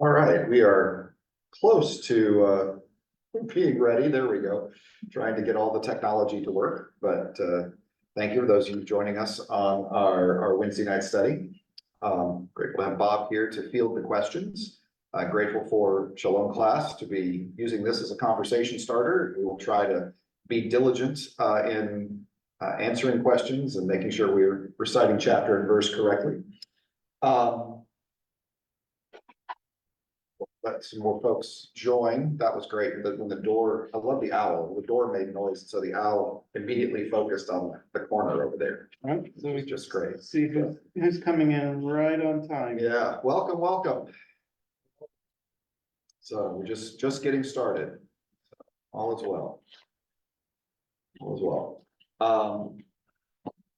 All right, we are close to being ready. There we go. Trying to get all the technology to work, but thank you for those of you joining us on our Wednesday night study. Grateful to have Bob here to field the questions. Grateful for Shalom class to be using this as a conversation starter. We will try to be diligent in answering questions and making sure we're reciting chapter and verse correctly. Let some more folks join. That was great. When the door, I love the owl. The door made noise, so the owl immediately focused on the corner over there. Right, so It we was just great. see who's coming in right on time. Yeah, welcome, welcome. So we're just getting started. All is well. All is well.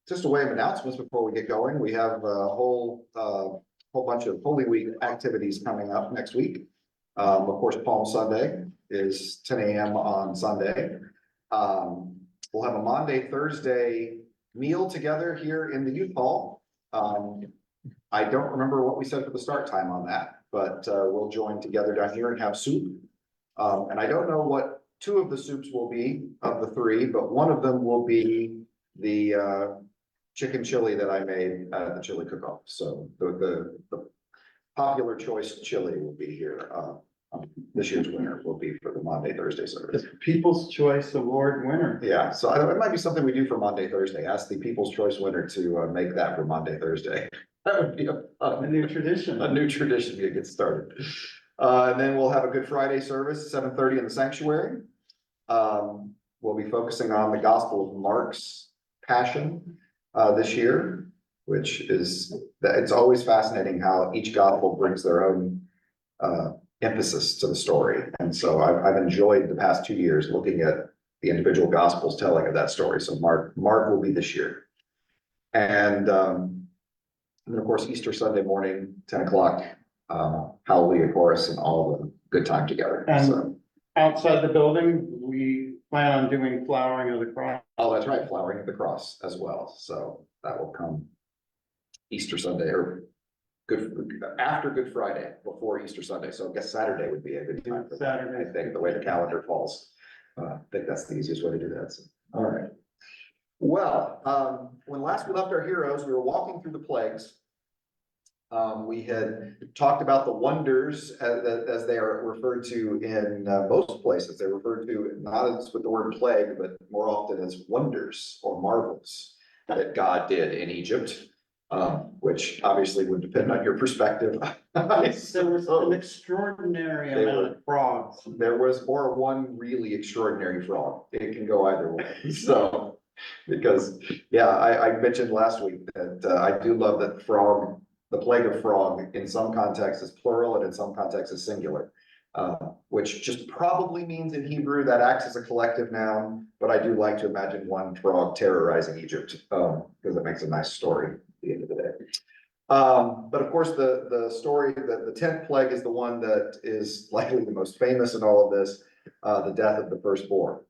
Just a way of announcements before we get going. We have a whole bunch of Holy Week activities coming up next week. Of course, Palm Sunday is 10 a.m. on Sunday. We'll have a Monday, Thursday meal together here in the youth hall. I don't remember what we said for the start time on that, but we'll join together down here and have soup. And I don't know what two of the soups will be of the three, but one of them will be the chicken chili that I made at the chili cook-off. So the popular choice chili will be here. This year's winner will be for the Monday, Thursday service. The People's Choice Award winner. Yeah, so it might be something we do for Monday, Thursday. Ask the People's Choice winner to make that for Monday, Thursday. That would be A new tradition. a new tradition to get started. And then we'll have a Good Friday service, 7:30 in the sanctuary. We'll be focusing on the Gospel of Mark's Passion this year, which is that it's always fascinating how each gospel brings their own emphasis to the story. And so I've enjoyed the past 2 years looking at the individual gospels telling of that story. So Mark will be this year. And then of course, Easter Sunday morning, 10 o'clock, Hallelujah chorus and all the good time together. And So outside the building, we plan on doing flowering of the cross. oh, that's right, flowering of the cross as well. So that will come Easter Sunday or after Good Friday, before Easter Sunday. So I guess Saturday would be a good time for that. Saturday. I think the way the calendar falls. I think that's the easiest way to do that. So, all right. Well, when last we left our heroes, we were walking through the plagues. We had talked about the wonders as they are referred to in most places. They're referred to not as with the word plague, but more often as wonders or marvels that God did in Egypt, which obviously would depend on your perspective. There was an extraordinary amount of frogs. There was one really extraordinary frog. It can go either way. So, because, yeah, I mentioned last week that I do love that frog. The plague of frog in some contexts is plural and in some contexts is singular, which just probably means in Hebrew that acts as a collective noun. But I do like to imagine one frog terrorizing Egypt because it makes a nice story at the end of the day. But of course, the story that the 10th plague is the one that is likely the most famous in all of this, the death of the firstborn.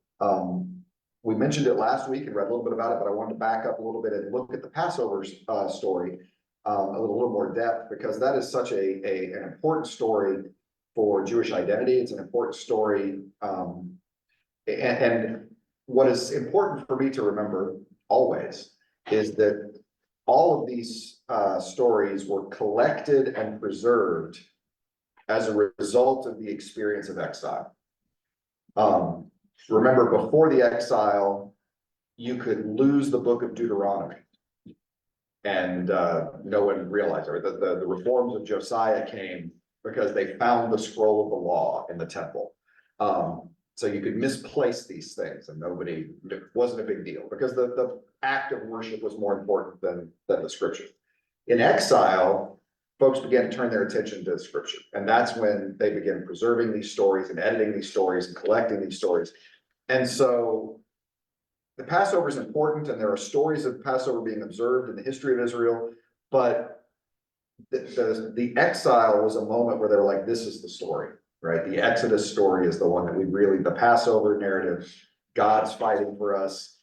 We mentioned it last week and read a little bit about it, but I wanted to back up a little bit and look at the Passover story. A little more depth, because that is such an important story for Jewish identity. It's an important story. And what is important for me to remember always is that all of these stories were collected and preserved as a result of the experience of exile. Remember, before the exile, you could lose the book of Deuteronomy. And no one realized, or the reforms of Josiah came because they found the scroll of the law in the temple. So you could misplace these things and it wasn't a big deal because the act of worship was more important than the scripture. In exile, folks began to turn their attention to scripture. And that's when they began preserving these stories and editing these stories and collecting these stories. And so the Passover is important, and there are stories of Passover being observed in the history of Israel, but the exile was a moment where they were like, this is the story, right? The Exodus story is the one that the Passover narrative, God's fighting for us.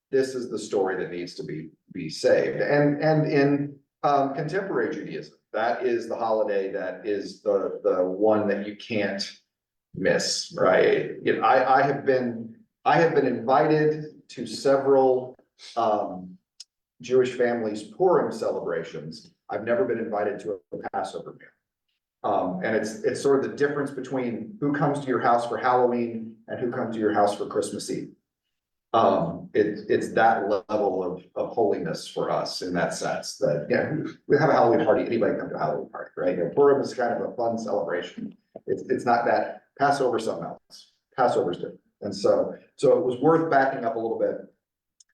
This is the story that needs to be saved. And in Contemporary Judaism, that is the holiday that is the one that you can't miss, right? You know, I have been invited to several, Jewish families' Purim celebrations. I've never been invited to a Passover meal. And it's sort of the difference between who comes to your house for Halloween and who comes to your house for Christmas Eve. It's that level of holiness for us in that sense that, we have a Halloween party, anybody can come to a Halloween party, right? You know, Purim is kind of a fun celebration. It's not that. Passover, something else. Passover's different. And so it was worth backing up a little bit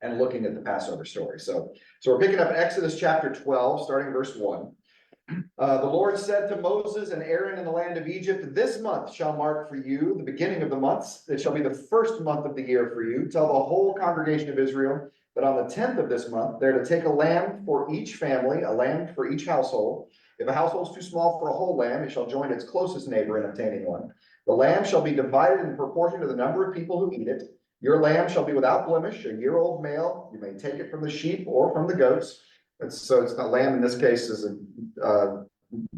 and looking at the Passover story. So we're picking up Exodus chapter 12, starting verse 1. The Lord said to Moses and Aaron in the land of Egypt, "This month shall mark for you the beginning of the months. It shall be the first month of the year for you. Tell the whole congregation of Israel that on the 10th of this month, they're to take a lamb for each family, a lamb for each household. If a household is too small for a whole lamb, it shall join its closest neighbor in obtaining one. The lamb shall be divided in proportion to the number of people who eat it. Your lamb shall be without blemish, a year-old male. You may take it from the sheep or from the goats." So it's not lamb in this case is a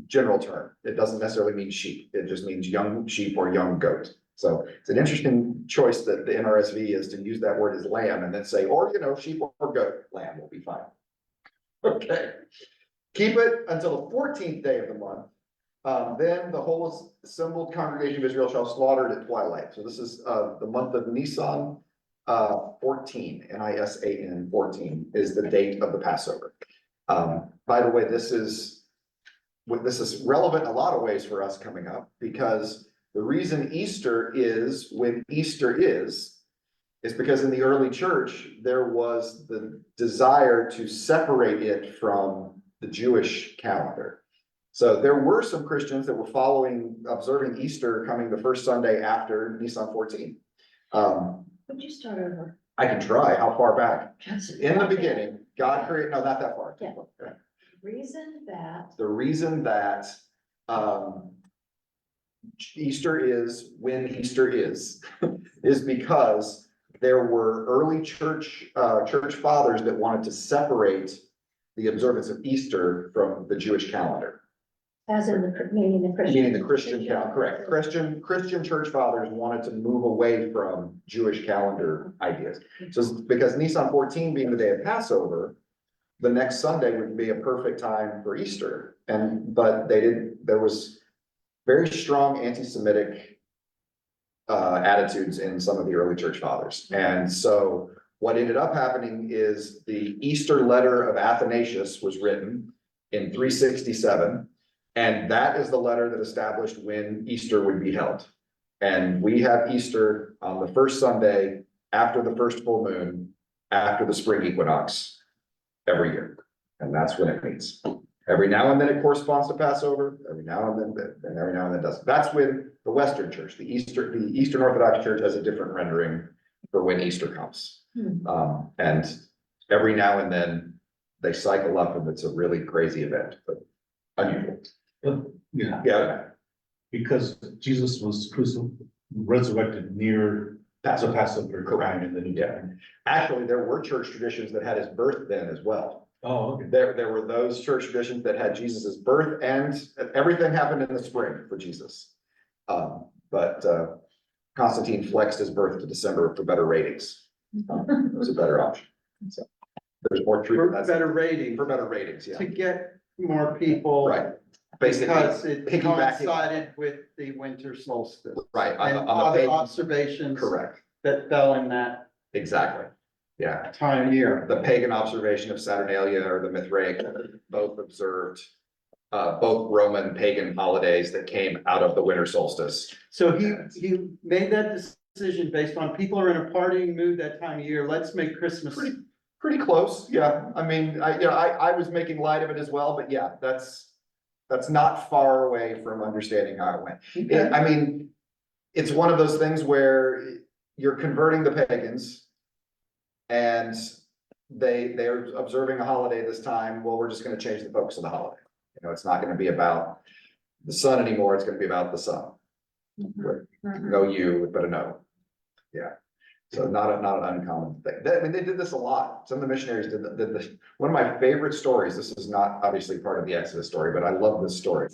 general term. It doesn't necessarily mean sheep. It just means young sheep or young goat. So it's an interesting choice that the NRSV is to use that word as lamb and then say, or, sheep or goat, lamb will be fine. Okay. Keep it until the 14th day of the month. Then the whole assembled congregation of Israel shall slaughter it at twilight. So this is the month of Nisan 14, Nisan 14 is the date of the Passover. By the way, this is relevant in a lot of ways for us coming up, because the reason Easter is when Easter is because in the early church, there was the desire to separate it from the Jewish calendar. So there were some Christians that were observing Easter coming the first Sunday after Nisan 14. Would you start over? I can try. How far back? Just In the beginning, God created, no, not that far. Yeah. The reason that Easter is when Easter is because there were early church fathers that wanted to separate the observance of Easter from the Jewish calendar. As in meaning the Christian. Meaning the Christian calendar, correct. Christian church fathers wanted to move away from Jewish calendar ideas. So because Nisan 14 being the day of Passover, the next Sunday would be a perfect time for Easter. But there was very strong anti-Semitic attitudes in some of the early church fathers. And so what ended up happening is the Easter letter of Athanasius was written in 367. And that is the letter that established when Easter would be held. And we have Easter on the first Sunday after the first full moon, after the spring equinox every year. And that's when it meets. Every now and then it corresponds to Passover, every now and then it doesn't. That's when the Western Church, the Eastern Orthodox Church has a different rendering for when Easter comes. And every now and then they cycle up and it's a really crazy event, but unusual. Yeah, because Jesus was resurrected near the Passover time in the New Testament. Actually, there were church traditions that had his birth then as well. Oh, okay. There were those church traditions that had Jesus's birth, and everything happened in the spring for Jesus. But Constantine flexed his birth to December for better ratings. It was a better option. So there's more truth. For better rating, For better ratings, yeah. to get more people. Right. Basically, Because it piggybacking- coincided with the winter solstice. right. And on the other pagan- observations. Correct. That fell in that Exactly. Yeah. time of year. The pagan observation of Saturnalia or the Mithraic, both observed both Roman pagan holidays that came out of the winter solstice. So he made that decision based on people are in a partying mood that time of year. Let's make Christmas. Pretty close, yeah. I mean, I was making light of it as well, but yeah, that's not far away from understanding how it went. Okay. I mean, it's one of those things where you're converting the pagans and they're observing a holiday this time. Well, we're just gonna change the focus of the holiday. It's not gonna be about the sun anymore. It's gonna be about the sun. No you, but a no. Yeah. So not an uncommon thing. I mean, they did this a lot. Some of the missionaries did this. One of my favorite stories, this is not obviously part of the Exodus story, but I love this story.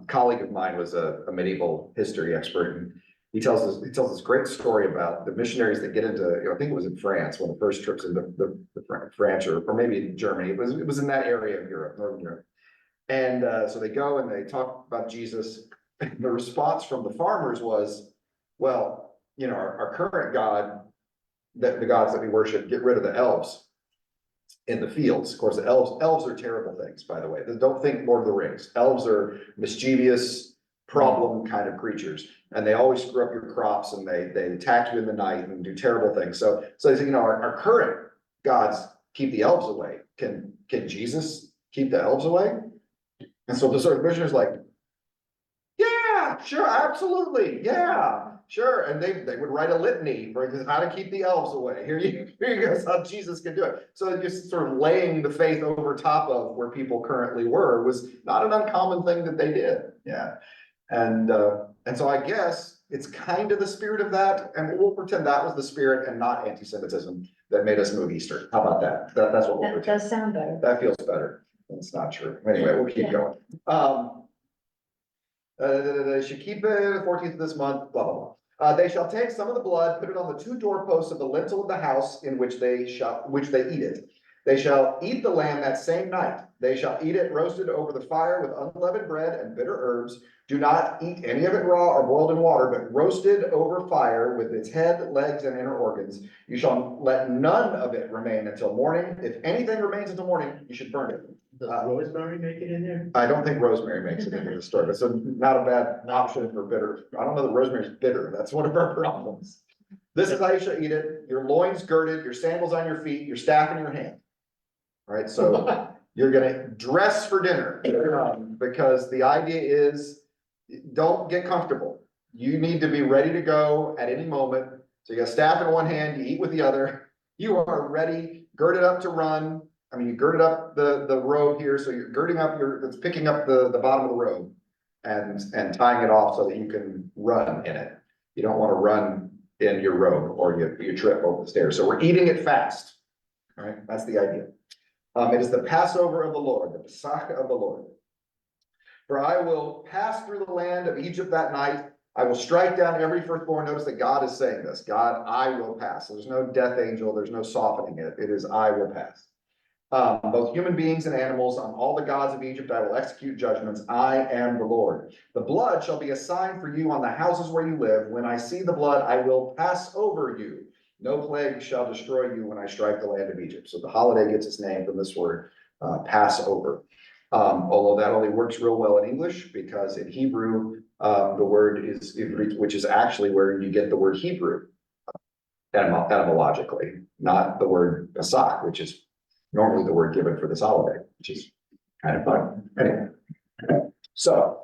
Colleague of mine was a medieval history expert, and he tells this great story about the missionaries that get into, I think it was in France, one of the first trips into the France, or maybe in Germany. It was in that area of Europe, Northern Europe. And so they go and they talk about Jesus. The response from the farmers was, well, our current God, the gods that we worship, get rid of the elves in the fields. Of course, the elves are terrible things, by the way. Don't think Lord of the Rings. Elves are mischievous, problem kind of creatures, and they always screw up your crops, and they attack you in the night and do terrible things. So they say, our current gods keep the elves away. Can Jesus keep the elves away? And so the sort of missionaries like, yeah, sure, absolutely, yeah. Sure, and they would write a litany for how to keep the elves away. Here you go, how Jesus can do it. So just sort of laying the faith over top of where people currently were was not an uncommon thing that they did. Yeah, and so I guess it's kind of the spirit of that, and we'll pretend that was the spirit and not anti-Semitism that made us move Easter. How about that? That's what we'll That pretend. does sound better. That feels better. It's not true. Anyway, we'll keep going. They should keep it the 14th of this month, blah, blah, blah. They shall take some of the blood, put it on the two doorposts of the lintel of the house in which they eat it. They shall eat the lamb that same night. They shall eat it roasted over the fire with unleavened bread and bitter herbs. Do not eat any of it raw or boiled in water, but roasted over fire with its head, legs, and inner organs. You shall let none of it remain until morning. If anything remains until morning, you should burn it. Does rosemary make it in there? I don't think rosemary makes it into the story, but so not a bad option for bitter. I don't know that rosemary is bitter. That's one of our problems. This is how you shall eat it. Your loins girded, your sandals on your feet, your staff in your hand. All right, so you're gonna dress for dinner, because the idea is don't get comfortable. You need to be ready to go at any moment. So you got staff in one hand, you eat with the other. You are ready, girded up to run. I mean, you girded up the robe here, so you're girding up it's picking up the bottom of the robe and tying it off so that you can run in it. You don't want to run in your robe or you trip over the stairs. So we're eating it fast. All right, that's the idea. It is the Passover of the Lord, the Pesach of the Lord. For I will pass through the land of Egypt that night. I will strike down every firstborn. Notice that God is saying this. God, I will pass. There's no death angel. There's no softening it. It is I will pass. Both human beings and animals, on all the gods of Egypt, I will execute judgments. I am the Lord. The blood shall be a sign for you on the houses where you live. When I see the blood, I will pass over you. No plague shall destroy you when I strike the land of Egypt. So the holiday gets its name from this word, Passover. Although that only works real well in English, because in Hebrew, the word is Ivrit, which is actually where you get the word Hebrew, etymologically, not the word Pesach, which is normally the word given for this holiday, which is kind of fun. Anyway, so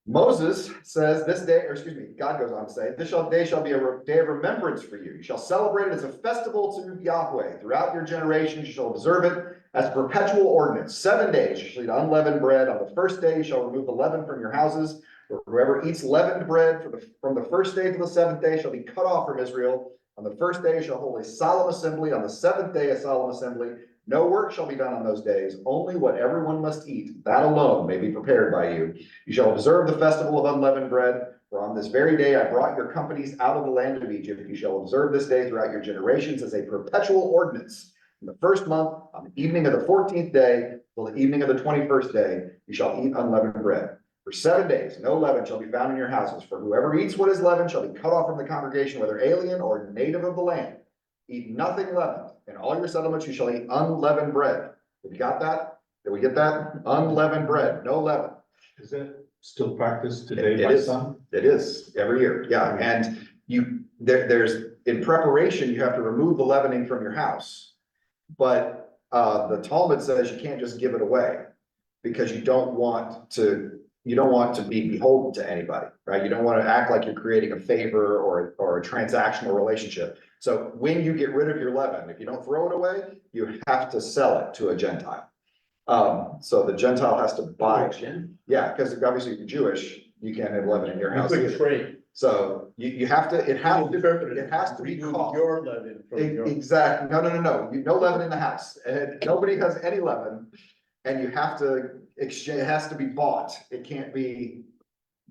Moses says this day, or excuse me, God goes on to say, this day shall be a day of remembrance for you. You shall celebrate it as a festival to Yahweh. Throughout your generations, you shall observe it as a perpetual ordinance. 7 days you shall eat unleavened bread. On the first day, you shall remove the leaven from your houses. Whoever eats leavened bread from the first day to the seventh day shall be cut off from Israel. On the first day, you shall hold a solemn assembly. On the seventh day, a solemn assembly. No work shall be done on those days, only what everyone must eat, that alone may be prepared by you. You shall observe the festival of unleavened bread, for on this very day I brought your companies out of the land of Egypt. You shall observe this day throughout your generations as a perpetual ordinance. In the first month, on the evening of the 14th day, till the evening of the 21st day, you shall eat unleavened bread. For 7 days, no leaven shall be found in your houses, for whoever eats what is leavened shall be cut off from the congregation, whether alien or native of the land. Eat nothing leavened. In all your settlements, you shall eat unleavened bread. Have you got that? Did we get that? Unleavened bread, no leaven. Is that still practiced today It by is. some? It is every year, yeah. And there's in preparation, you have to remove the leavening from your house. But the Talmud says you can't just give it away because you don't want to be beholden to anybody, right? You don't want to act like you're creating a favor or a transactional relationship. So when you get rid of your leaven, if you don't throw it away, you have to sell it to a Gentile. So the Gentile has to buy, yeah, because obviously you're Jewish, you can't have leaven in your We house could either. trade. So you have to, it has to, it has to be Remove caught. your leaven from your. Exactly, no, no leaven in the house, and nobody has any leaven, and you have to exchange, it has to be bought, it can't be.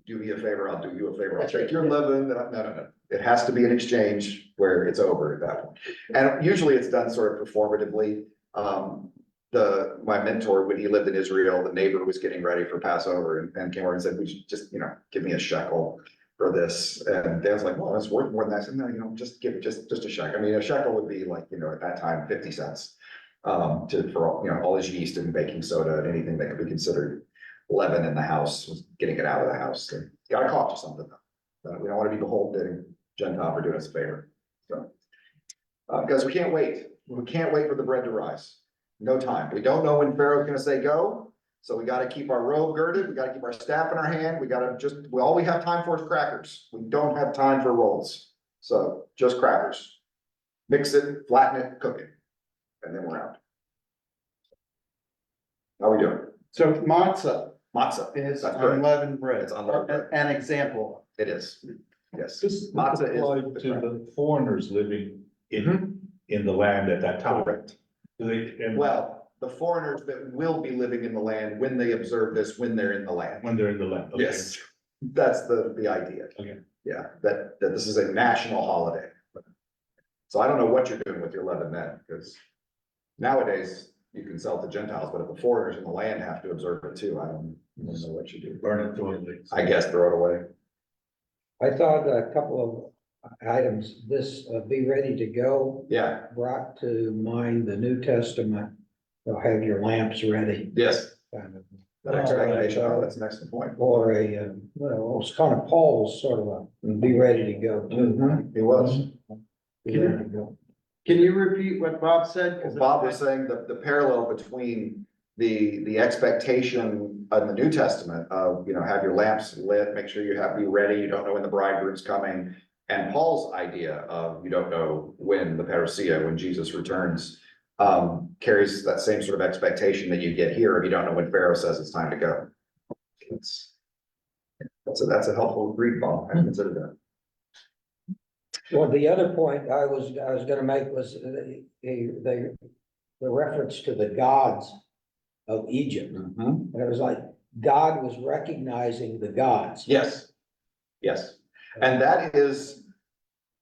Do me a favor, I'll do you a favor, I'll take your leaven, no, it has to be an exchange where it's over at that point. And usually it's done sort of performatively, my mentor, when he lived in Israel, the neighbor was getting ready for Passover and came over and said, would you just, give me a shekel for this, and Dan's like, well, it's worth more than that. I said, no, just give it, just a shekel. I mean, a shekel would be like, at that time, 50 cents. For all his yeast and baking soda and anything that could be considered leaven in the house, was getting it out of the house. So, gotta cost you something though. We don't wanna be beholden to Gentile for doing us a favor, so. Because we can't wait for the bread to rise, no time. We don't know when Pharaoh's gonna say go. So we gotta keep our robe girded, we gotta keep our staff in our hand, we gotta all we have time for is crackers. We don't have time for rolls. So just crackers. Mix it, flatten it, cook it, and then we're out. How we doing? So matzah Matzah, is That's correct. unleavened bread. It's unleavened bread. An example. It is, yes. This Matzah is applied the to bread. the foreigners living Mhm. in the land at that time. Correct. Do they, and Well, the foreigners that will be living in the land when they observe this, when they're in the land. when they're in the land. okay. Yes, that's the idea. Okay. Yeah, that this is a national holiday. So I don't know what you're doing with your leaven then, because nowadays you can sell it to Gentiles, but if the foreigners in the land have to observe it too, I don't know what you do. Burn it, throw it away. I guess throw it away. I thought a couple of items, this be ready to go Yeah, brought to mind the New Testament. They'll have your lamps ready, yes, kind of, that expectation, oh, that's an excellent point. or well, it's kind of Paul's sort of a be ready to go too. Mhm, He was. Be ready to go. Can you repeat what Bob said? 'Cause Bob was saying that the parallel between the expectation in the New Testament of, have your lamps lit, make sure be ready, you don't know when the bridegroom's coming. And Paul's idea of you don't know when the parousia, when Jesus returns, carries that same sort of expectation that you get here if you don't know when Pharaoh says it's time to go. That's a helpful read, Bob, I consider that. Well, the other point I was gonna make was the reference to the gods of Egypt. And it was like, God was recognizing the gods. Yes, yes, and that is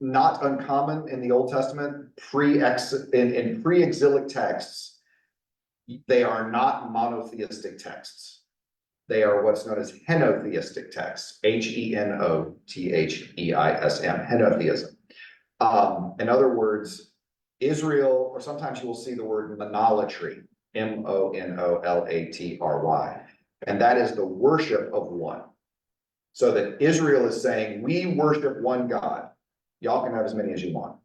not uncommon in the Old Testament, in pre-exilic texts. They are not monotheistic texts. They are what's known as henotheistic texts, Henotheism, henotheism. In other words, Israel, or sometimes you will see the word monolatry, monolatry, and that is the worship of one. So that Israel is saying, we worship one God. Y'all can have as many as you want.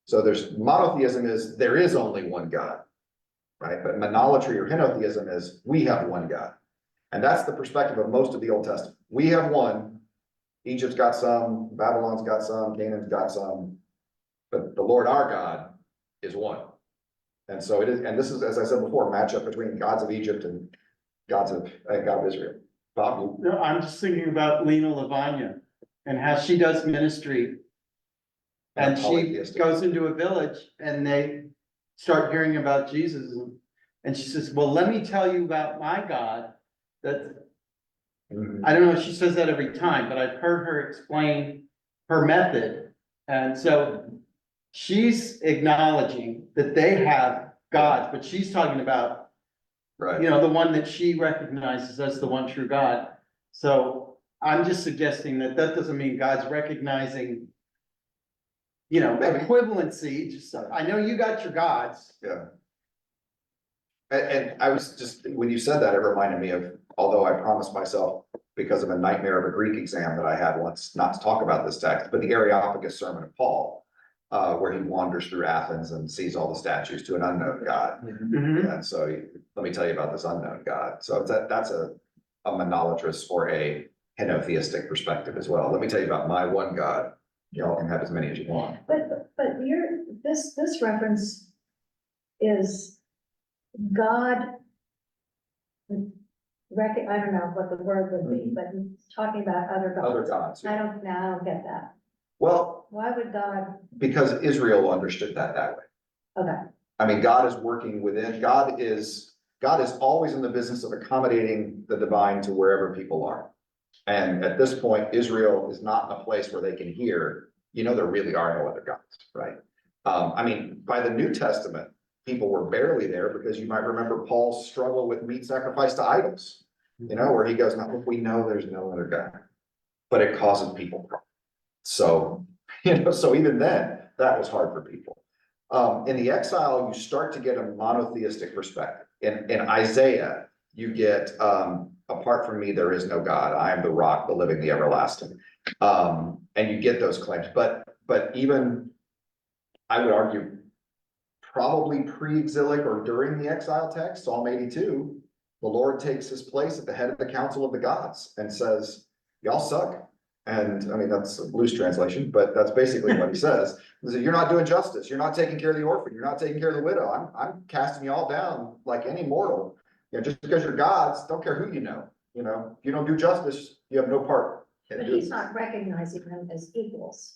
So there's monotheism is there is only one God, right? But monolatry or henotheism is we have one God. And that's the perspective of most of the Old Testament. We have one. Egypt's got some, Babylon's got some, Canaan's got some. But the Lord our God is one. And so it is, and this is, as I said before, a matchup between gods of Egypt and God of Israel. Bob, you? No, I'm just thinking about Lena Lavanya and how she does ministry. And she Polytheistic. goes into a village and they start hearing about Jesus. And she says, well, let me tell you about my God. That, Mhm. I don't know if she says that every time, but I've heard her explain her method. And so she's acknowledging that they have gods, but she's talking about, Right. the one that she recognizes as the one true God. So I'm just suggesting that doesn't mean God's recognizing, Maybe. equivalency, just, I know you got your gods. Yeah. And I was just, when you said that, it reminded me of, although I promised myself because of a nightmare of a Greek exam that I had once, not to talk about this text, but the Areopagus sermon of Paul, where he wanders through Athens and sees all the statues to an unknown God. And so let me tell you about this unknown God. So that's a monolatrous or a henotheistic perspective as well. Let me tell you about my one God. Y'all can have as many as you want. But this reference is God I don't know what the word would be, but he's talking about other Other gods. gods. I don't get that. Well, Why would God, because Israel understood that way. okay, I mean, God is working within, God is always in the business of accommodating the divine to wherever people are. And at this point, Israel is not in a place where they can hear, there really are no other gods, right? I mean, by the New Testament, people were barely there because you might remember Paul's struggle with meat sacrifice to idols. Where he goes, now, we know there's no other God, but it causes people problems. So, so even then, that was hard for people. In the exile, you start to get a monotheistic perspective. In Isaiah, you get, apart from me, there is no God. I am the rock, the living, the everlasting. And you get those claims, but even, I would argue, probably pre-exilic or during the exile text, Psalm 82, the Lord takes his place at the head of the council of the gods and says, y'all suck. And I mean, that's a loose translation, but that's basically what he says. He says, you're not doing justice. You're not taking care of the orphan. You're not taking care of the widow. I'm casting you all down like any mortal. Just because you're gods, don't care who you know. If you don't do justice, you have no part. but he's not recognizing them as equals.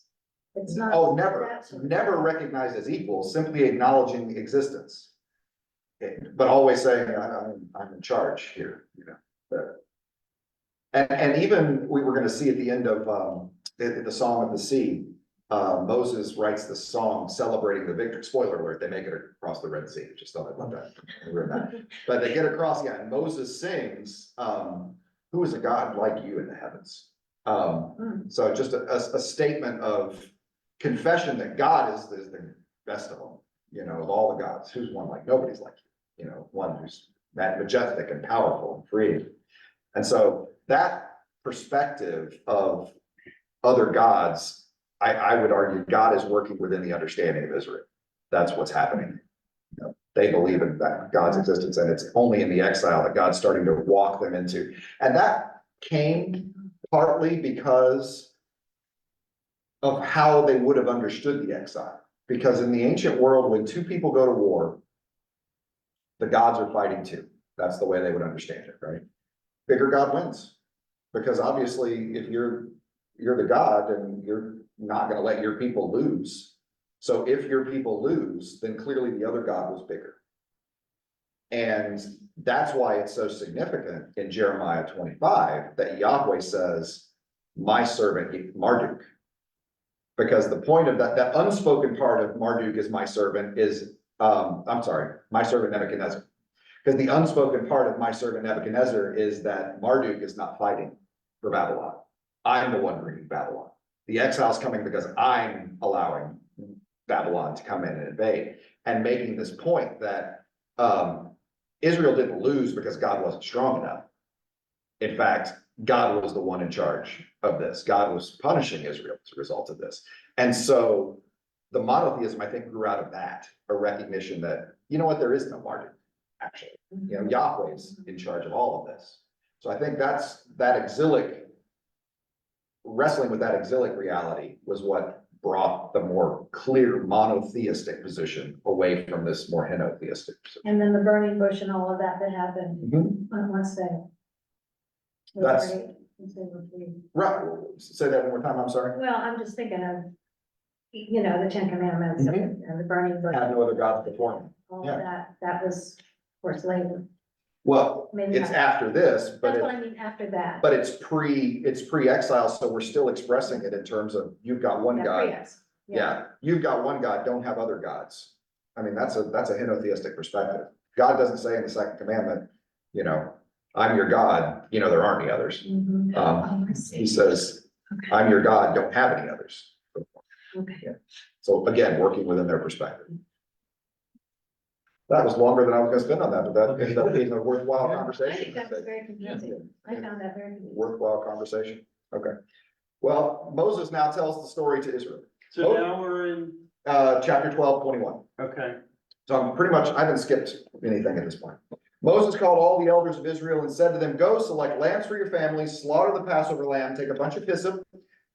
It's not. Oh, never, that sort of never thing. recognized as equals, simply acknowledging existence. But always saying, I'm in charge here, And even we were gonna see at the end of the Song of the Sea, Moses writes the song celebrating the victory. Spoiler alert, they make it across the Red Sea, just thought I'd let that. But they get across, and Moses sings, who is a God like you in the heavens? So just a statement of confession that God is the best of them, of all the gods. Who's one like nobody's like you, one who's majestic and powerful and free. And so that perspective of other gods, I would argue God is working within the understanding of Israel. That's what's happening. They believe in that God's existence, and it's only in the exile that God's starting to walk them into. And that came partly because of how they would have understood the exile. Because in the ancient world, when two people go to war, the gods are fighting too. That's the way they would understand it, right? Bigger God wins. Because obviously, if you're the God and you're not gonna let your people lose. So if your people lose, then clearly the other God was bigger. And that's why it's so significant in Jeremiah 25 that Yahweh says, my servant Marduk. Because the point of that unspoken part of Marduk is my servant is, my servant Nebuchadnezzar. Because the unspoken part of my servant Nebuchadnezzar is that Marduk is not fighting for Babylon. I'm the one bringing Babylon. The exile's coming because I'm allowing Babylon to come in and invade, and making this point that Israel didn't lose because God wasn't strong enough. In fact, God was the one in charge of this. God was punishing Israel as a result of this. And so the monotheism, I think, grew out of that, a recognition that, there is no Marduk, actually. Yahweh's in charge of all of this. So I think that's that exilic, wrestling with that exilic reality was what brought the more clear monotheistic position away from this more henotheistic position. And then the burning bush and all of that happened once they. That's- once they were free. Right, say that one more time, I'm sorry. Well, I'm just thinking of, the Ten Commandments and the burning bush, Have no other gods before me. all yeah. of that was, of course, later. Well, Maybe it's not. after this, That's what I mean, after that. but it's pre-exile, so we're still expressing it in terms of, you've got one Yeah, God. pre-ex. Yeah, you've got one God, don't have other gods. I mean, that's a henotheistic perspective. God doesn't say in the second commandment, I'm your God, there aren't any others. Mhm. Um, Oh, I see. He says, I'm your God, don't have any others. Okay. So again, working within their perspective. That was longer than I was gonna spend on that, but that ended up being a worthwhile I conversation. think that was very confusing. I found that very confusing. Worthwhile conversation. Okay. Well, Moses now tells the story to Israel. So now we're in, Chapter 12, 21. okay, So I'm pretty much, I haven't skipped anything at this point. Moses called all the elders of Israel and said to them, go select lambs for your families, slaughter the Passover lamb, take a bunch of hyssop,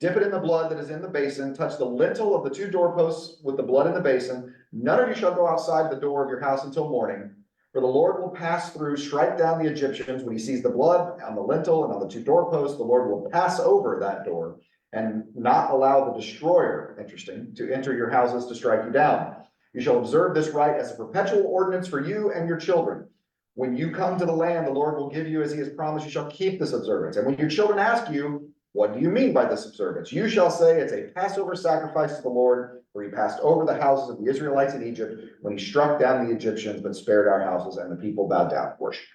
dip it in the blood that is in the basin, touch the lintel of the two doorposts with the blood in the basin. None of you shall go outside the door of your house until morning. For the Lord will pass through, strike down the Egyptians when he sees the blood on the lintel and on the two doorposts. The Lord will pass over that door and not allow the destroyer, interesting, to enter your houses to strike you down. You shall observe this rite as a perpetual ordinance for you and your children. When you come to the land the Lord will give you as he has promised, you shall keep this observance. And when your children ask you, what do you mean by this observance? You shall say it's a Passover sacrifice to the Lord, for he passed over the houses of the Israelites in Egypt when he struck down the Egyptians, but spared our houses, and the people bowed down and worshipped.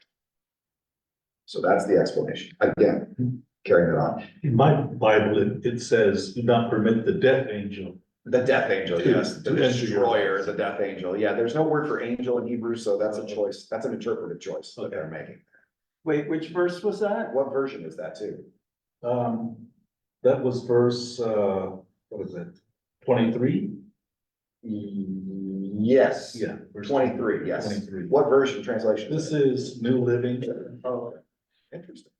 So that's the explanation. Again, carrying it on. In my Bible, it says, do not permit the death angel. The death angel, yes, the To enter your destroyer, house. the death angel. Yeah, there's no word for angel in Hebrew, so that's a choice. That's an interpretive choice that they're making. Wait, which verse was that? What version is that too? That was verse, what is it, 23? Yes. Yeah. verse 23, yes. 23. What version translation? This is New Living. Oh, interesting.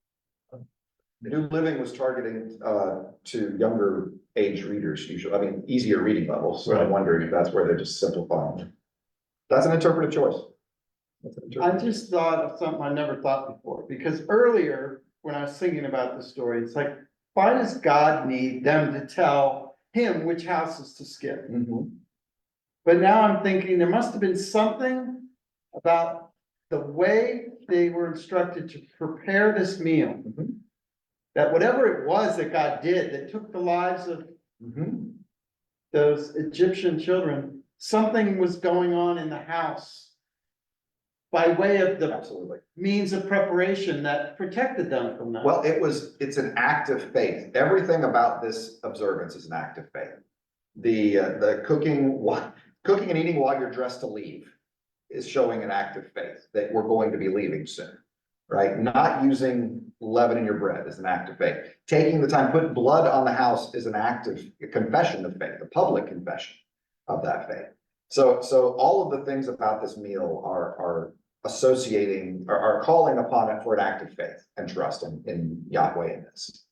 New Living was targeting to younger age readers usually, I mean, easier reading levels, so I'm Right. wondering if that's where they're just simplifying. That's an interpretive choice. That's an I interpretive- just thought of something I never thought before, because earlier, when I was thinking about the story, it's like, why does God need them to tell him which houses to skip? Mhm. But now I'm thinking there must have been something about the way they were instructed to prepare this meal. Mhm. That whatever it was that God did, that took the lives of Mhm. those Egyptian children, something was going on in the house. By way of the Absolutely. means of preparation that protected them from that. Well, it's an act of faith. Everything about this observance is an act of faith. The cooking and eating while you're dressed to leave is showing an act of faith that we're going to be leaving soon, right? Not using leaven in your bread is an act of faith. Taking the time, put blood on the house is an act of confession of faith, a public confession of that faith. So all of the things about this meal are associating, are calling upon it for an act of faith and trust in Yahweh in this.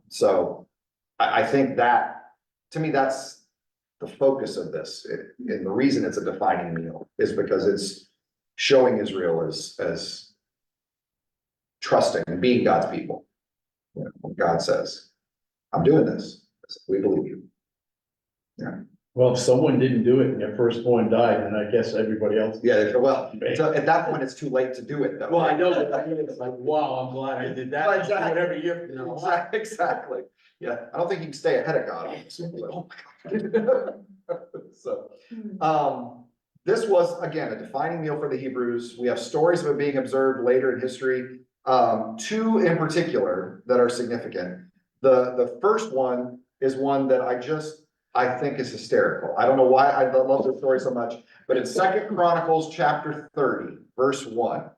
So I think that, to me, that's the focus of this. And the reason it's a defining meal is because it's showing Israel as trusting and being God's people. You know, when God says, I'm doing this, we believe you. Well, if someone didn't do it and their firstborn died, then I guess everybody else. Yeah, well, so at that point, it's too late to do it though. Well, I know, but I mean, it's like, wow, I'm glad I did that. I do it every year, you know. Exactly. Yeah, I don't think you can stay ahead of God on this one, but, oh my God. So, this was, again, a defining meal for the Hebrews. We have stories of it being observed later in history. Two in particular that are significant. The first one is one that I think is hysterical. I don't know why I love this story so much, but in 2 Chronicles chapter 30, verse 1.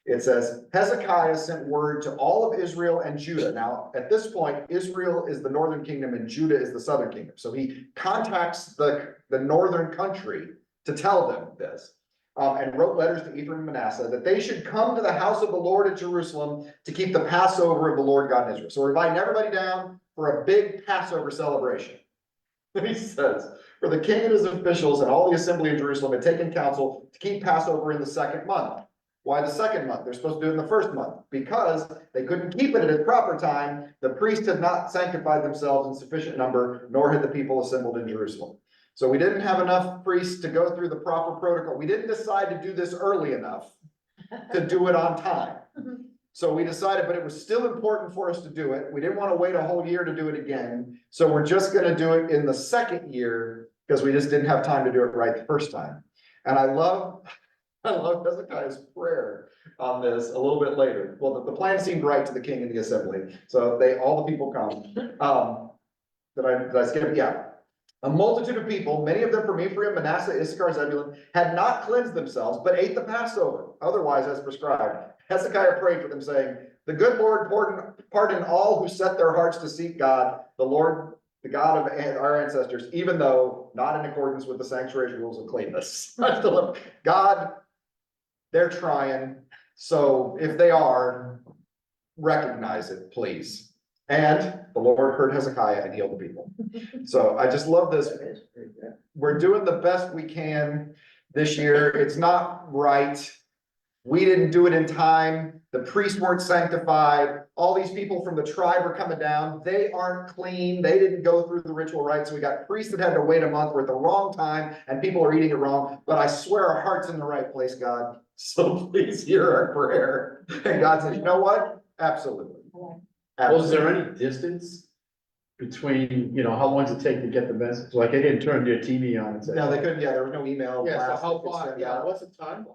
It says, Hezekiah sent word to all of Israel and Judah. Now, at this point, Israel is the northern kingdom and Judah is the southern kingdom. So he contacts the northern country to tell them this. And wrote letters to Ephraim and Manasseh that they should come to the house of the Lord at Jerusalem to keep the Passover of the Lord God in Israel. So we're inviting everybody down for a big Passover celebration. And he says, for the king and his officials and all the assembly in Jerusalem had taken counsel to keep Passover in the second month. Why the second month? They're supposed to do it in the first month because they couldn't keep it at its proper time. The priests had not sanctified themselves in sufficient number, nor had the people assembled in Jerusalem. So we didn't have enough priests to go through the proper protocol. We didn't decide to do this early enough to do it on time. So we decided, but it was still important for us to do it. We didn't want to wait a whole year to do it again. So we're just going to do it in the second year because we just didn't have time to do it right the first time. And I love Hezekiah's prayer on this a little bit later. Well, the plan seemed right to the king and the assembly. So all the people come. Did I skip? Yeah. A multitude of people, many of them from Ephraim, Manasseh, Issachar, Zebulun, had not cleansed themselves, but ate the Passover, otherwise as prescribed. Hezekiah prayed for them, saying, the good Lord pardon all who set their hearts to seek God, the Lord, the God of our ancestors, even though not in accordance with the sanctuary's rules of cleanness. I still love God. They're trying. So if they are, recognize it, please. And the Lord heard Hezekiah and healed the people. So I just love this. We're doing the best we can this year. It's not right. We didn't do it in time. The priests weren't sanctified. All these people from the tribe are coming down. They aren't clean. They didn't go through the ritual rites. We got priests that had to wait a month. We're at the wrong time and people are eating it wrong. But I swear our heart's in the right place, God. So please hear our prayer. And God says, you know what? Absolutely. Was there any distance between, how long does it take to get the message? Like, they didn't turn their TV on and say. No, they couldn't, yeah, there was no email. Yeah, so blast how they could far, send yeah, out. what's the timeline?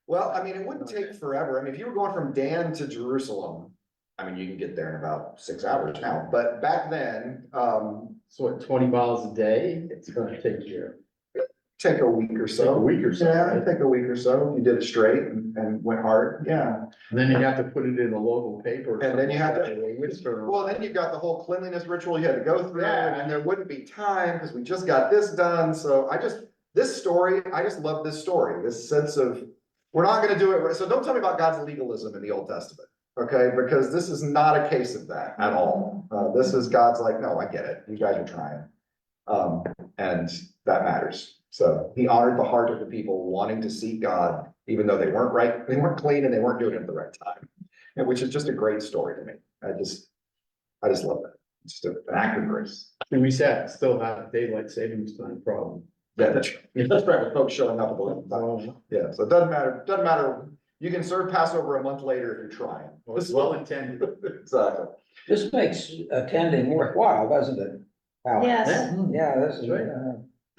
Well, I mean, it wouldn't take forever. I mean, if you were going from Dan to Jerusalem, I mean, you can get there in about 6 hours now, but back then, So what, 20 miles a day? It's gonna take you take a week or a so. week or so, Yeah, right? it'd take a week or so. You did it straight and went hard, yeah. And then you have to put it in the local paper. or And then you have to- something like that, or whisper. Well, then you've got the whole cleanliness ritual you had to go through, Yeah. and there wouldn't be time, because we just got this done, so this story, I just love this story, this sense of, we're not gonna do it, so don't tell me about God's legalism in the Old Testament, okay, because this is not a case of that at all. This is God's like, no, I get it, you guys are trying. And that matters, so he honored the heart of the people wanting to seek God, even though they weren't right, they weren't clean, and they weren't doing it at the right time. And which is just a great story to me. I just love that. It's just an act of grace. And we still have daylight savings time problem. Yeah, that's right, with folks showing up at the last time. Well, Yeah, so it doesn't matter. You can serve Passover a month later if you're trying. it's well intended. Exactly. This makes attending worthwhile, doesn't it? Howard? Yes. Yeah, this is,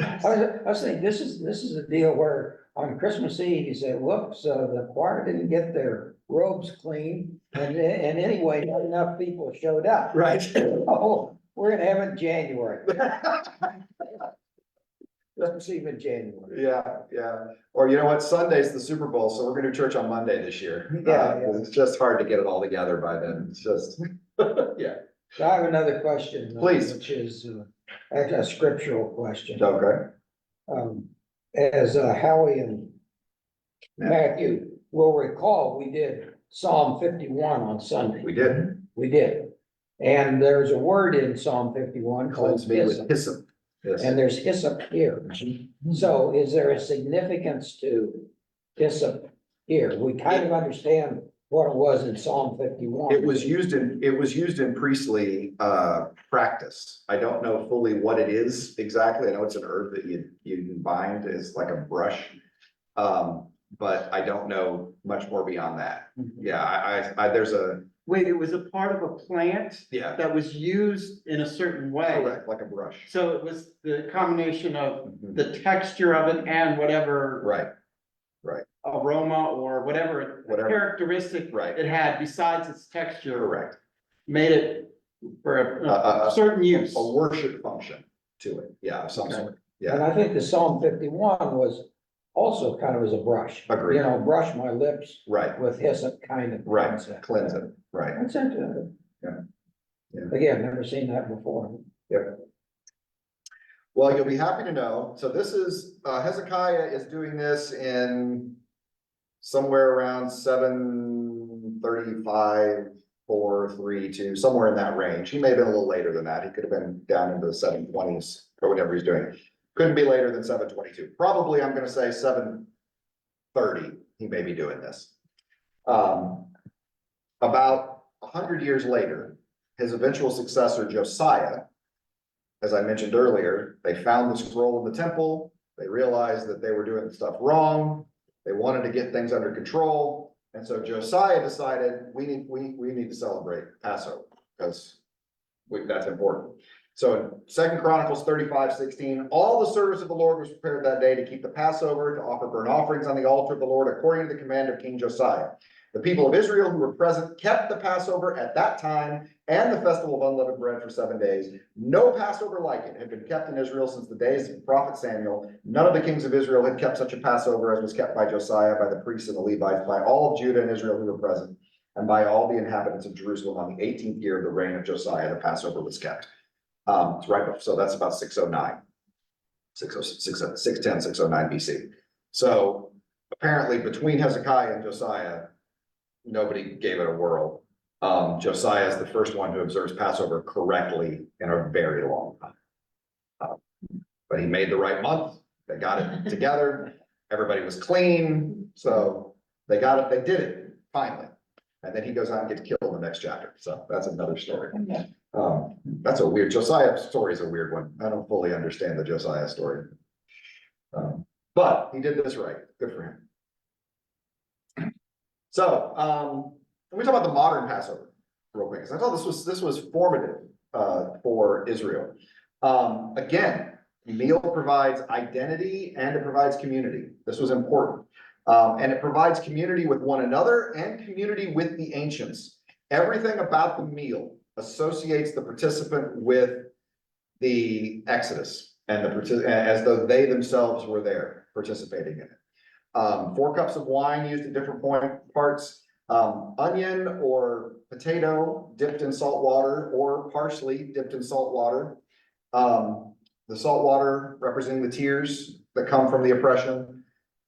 I was thinking, this is a deal where on Christmas Eve, you say, whoops, the choir didn't get their robes clean. And anyway, not enough people showed up. Right. Oh, we're gonna have it in January. Christmas Eve in January. Yeah. Or you know what? Sunday's the Super Bowl, so we're gonna do church on Monday this year. Yeah. It's just hard to get it all together by then. It's just, yeah. So I have another question. Please. Which is a scriptural question. Okay. As Howie and Yeah. Matthew will recall, we did Psalm 51 on Sunday. We did. We did. And there's a word in Psalm 51 called Cleanse me with hyssop, hyssop. Yes. and there's hyssop here. So is there a significance to hyssop here? We kind of understand what it was in Psalm 51. It was used in priestly practice. I don't know fully what it is exactly. I know it's an herb that you can bind as like a brush. But I don't know much more beyond that. Yeah, there's Wait, it was a part of a plant yeah, that was used in a certain way. correct, like a brush. So it was the combination of Mhm. the texture of it and whatever Right, aroma or whatever Whatever. characteristic right, it had besides its texture. correct. Made it for a A certain use. A worship function to it, yeah, of some Okay. sort. And I think the Psalm 51 was also kind of as a brush. Agreed. You know, brush my lips Right, with hyssop kind of. right, concept. cleanse it, right. That's interesting. Yeah. Yeah. Again, never seen that before. Well, you'll be happy to know, so this is, Hezekiah is doing this in somewhere around 735, 432, somewhere in that range. He may have been a little later than that. He could have been down into the 720s or whatever he's doing. Couldn't be later than 722. Probably, I'm gonna say 730, he may be doing this. About 100 years later, his eventual successor Josiah, as I mentioned earlier, they found the scroll in the temple. They realized that they were doing stuff wrong. They wanted to get things under control. And so Josiah decided, we need to celebrate Passover because that's important. So in 2 Chronicles 35:16, all the service of the Lord was prepared that day to keep the Passover, to offer burnt offerings on the altar of the Lord according to the command of King Josiah. The people of Israel who were present kept the Passover at that time and the festival of unleavened bread for 7 days. No Passover like it had been kept in Israel since the days of the prophet Samuel. None of the kings of Israel had kept such a Passover as was kept by Josiah, by the priests and the Levites, by all of Judah and Israel who were present, and by all the inhabitants of Jerusalem on the 18th year of the reign of Josiah, the Passover was kept. It's right, so that's about 609. 610, 609 BC. So apparently between Hezekiah and Josiah, nobody gave it a whirl. Josiah is the first one who observes Passover correctly in a very long time. But he made the right month, they got it together. everybody was clean, so they got it, they did it, finally. And then he goes out and gets killed in the next chapter, so that's another story. That's a weird, Josiah story is a weird one, I don't fully understand the Josiah story. But he did this right, good for him. So, let me talk about the modern Passover real quick, because I thought this was formative, for Israel. Again, meal provides identity and it provides community. This was important. And it provides community with one another and community with the ancients. Everything about the meal associates the participant with the Exodus and as though they themselves were there participating in it. 4 cups of wine used at different parts, onion or potato dipped in salt water or parsley dipped in salt water. The salt water representing the tears that come from the oppression,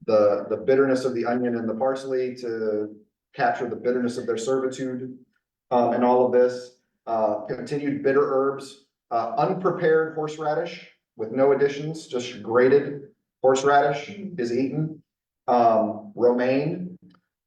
the bitterness of the onion and the parsley to capture the bitterness of their servitude, and all of this, continued bitter herbs, unprepared horseradish with no additions, just grated horseradish is eaten. Romaine.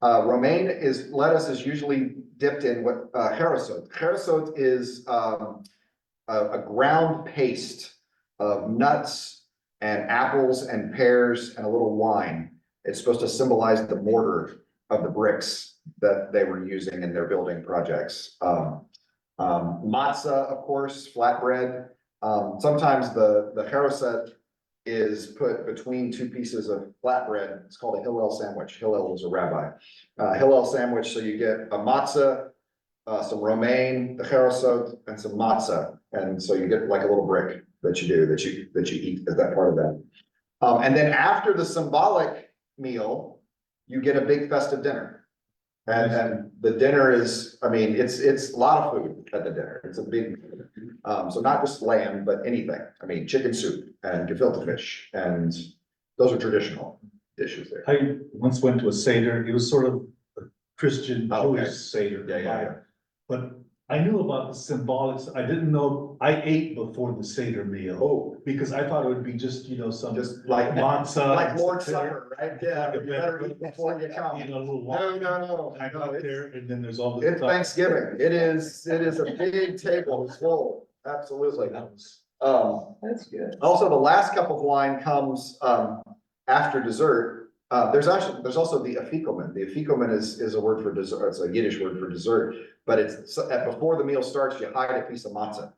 Romaine is lettuce is usually dipped in what harissot. Harissot is a ground paste of nuts and apples and pears and a little wine. It's supposed to symbolize the mortar of the bricks that they were using in their building projects. Matzah, of course, flatbread. Sometimes the harissot is put between 2 pieces of flatbread. It's called a Hillel sandwich. Hillel was a rabbi. Hillel sandwich, so you get a matzah, some romaine, the harissot, and some matzah. And so you get like a little brick that you eat as that part of that. And then after the symbolic meal, you get a big festive dinner. And the dinner is, I mean, it's a lot of food at the dinner. It's a big, so not just lamb, but anything. I mean, chicken soup and gefilte fish, and those are traditional dishes there. I once went to a Seder, it was sort of a Christian Oh, okay. Jewish Seder. Yeah. But I knew about the symbolics, I didn't know, I ate before the Seder meal, Oh, because I thought it would be just, some. just like Matzah. like and Lord's some- Supper, right? Yeah, you better eat before you come. A little No, wine. no. I got it's- there and then there's all this. It's Thanksgiving. It is a big table. It's full. Absolutely. That's good. Also, the last cup of wine comes after dessert. There's also the afikomen. The afikomen is a word for dessert. It's a Yiddish word for dessert, but it's before the meal starts, you hide a piece of matzah.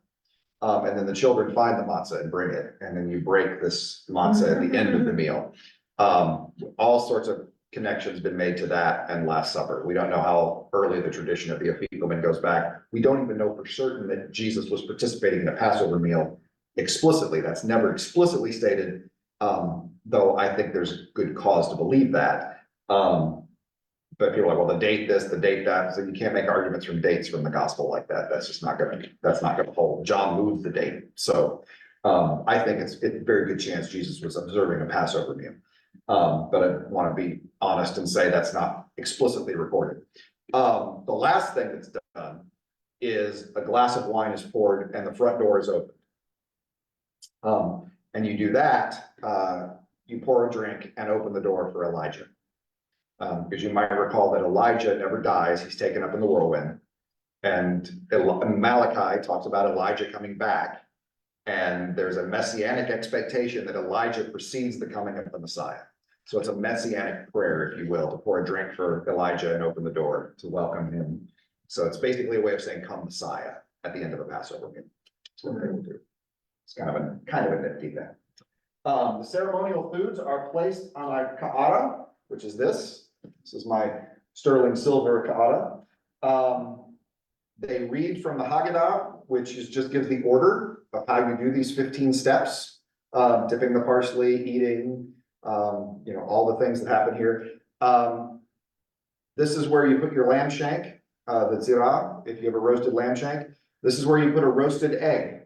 And then the children find the matzah and bring it, and then you break this matzah at the end of the meal. All sorts of connections been made to that and Last Supper. We don't know how early the tradition of the afikomen goes back. We don't even know for certain that Jesus was participating in the Passover meal explicitly. That's never explicitly stated, though I think there's good cause to believe that. But people are like, well, the date this, the date that, so you can't make arguments from dates from the gospel like that. That's just not gonna hold. John moved the date, so I think it's a very good chance Jesus was observing a Passover meal. But I want to be honest and say that's not explicitly recorded. The last thing that's done is a glass of wine is poured and the front door is open. And you do that, you pour a drink and open the door for Elijah. Because you might recall that Elijah never dies, he's taken up in the whirlwind. And Malachi talks about Elijah coming back. And there's a messianic expectation that Elijah precedes the coming of the Messiah. So it's a messianic prayer, if you will, to pour a drink for Elijah and open the door to welcome him. So it's basically a way of saying, come Messiah, at the end of a Passover meal. That's what they will do. It's kind of a nifty thing. The ceremonial foods are placed on a ka'ara, which is this. This is my sterling silver ka'ara. They read from the Haggadah, which just gives the order of how you do these 15 steps. Dipping the parsley, eating, all the things that happen here. This is where you put your lamb shank, the zirah, if you have a roasted lamb shank. This is where you put a roasted egg,